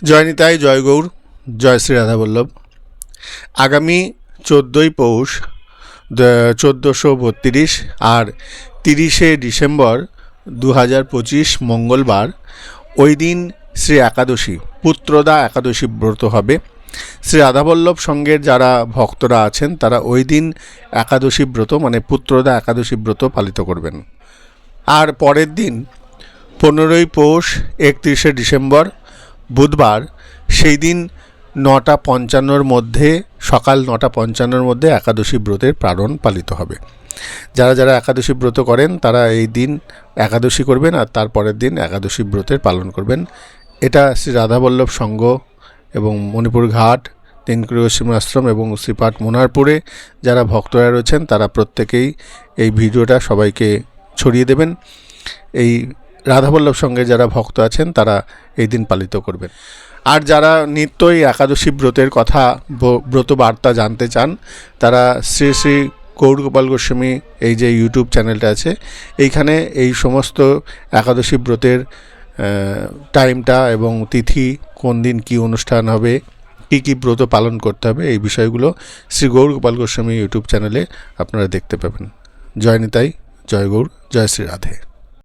জয় নিতাই, জয় গৌর, জয় শ্রী রাধা বল্লভ। আগামী 14ই পৌষ 1432 আর 30শে ডিসেম্বর 2025 মঙ্গলবার, ওই দিন শ্রী একাদশী, পুত্রদা একাদশী ব্রত হবে। শ্রী রাধাবল্লভ সঙ্গের যারা ভক্তরা আছেন তারা ওই দিন একাদশী ব্রত মানে পুত্রদা একাদশী ব্রত পালিত করবেন। আর পরের দিন 15ই পৌষ 31শে ডিসেম্বর বুধবার, সেই দিন 9:55 মধ্যে, সকাল 9:55 মধ্যে একাদশী ব্রতের পালন পালিত হবে। যারা যারা একাদশী ব্রত করেন তারা এই দিন একাদশী করবেন আর তারপরের দিন একাদশী ব্রতের পালন করবেন। এটা শ্রী রাধাবল্লভ সংঘ এবং মণিপুর ঘাট, তিনকুড়ি আশ্রম এবং শ্রীপাঠ মোনারপুরে যারা ভক্তরা রয়েছেন তারা প্রত্যেকেই এই ভিডিওটা সবাইকে ছড়িয়ে দেবেন। এই রাধাবল্লভ সঙ্গে যারা ভক্ত আছেন তারা এই দিন পালিত করবেন। আর যারা নিত্যই একাদশী ব্রতের কথা, ব্রত বার্তা জানতে চান, তারা শ্রী শ্রী গৌর গোপাল গোস্বামী এই যে ইউটিউব চ্যানেলটা আছে, এইখানে এই সমস্ত একাদশী ব্রতের টাইমটা এবং তিথি, কোন দিন কী অনুষ্ঠান হবে, কী কী ব্রত পালন করতে হবে, এই বিষয়গুলো শ্রী গৌর গোপাল গোস্বামী ইউটিউব চ্যানেলে আপনারা দেখতে পাবেন। জয় নিতাই, জয় গৌর, জয় শ্রী রাধে।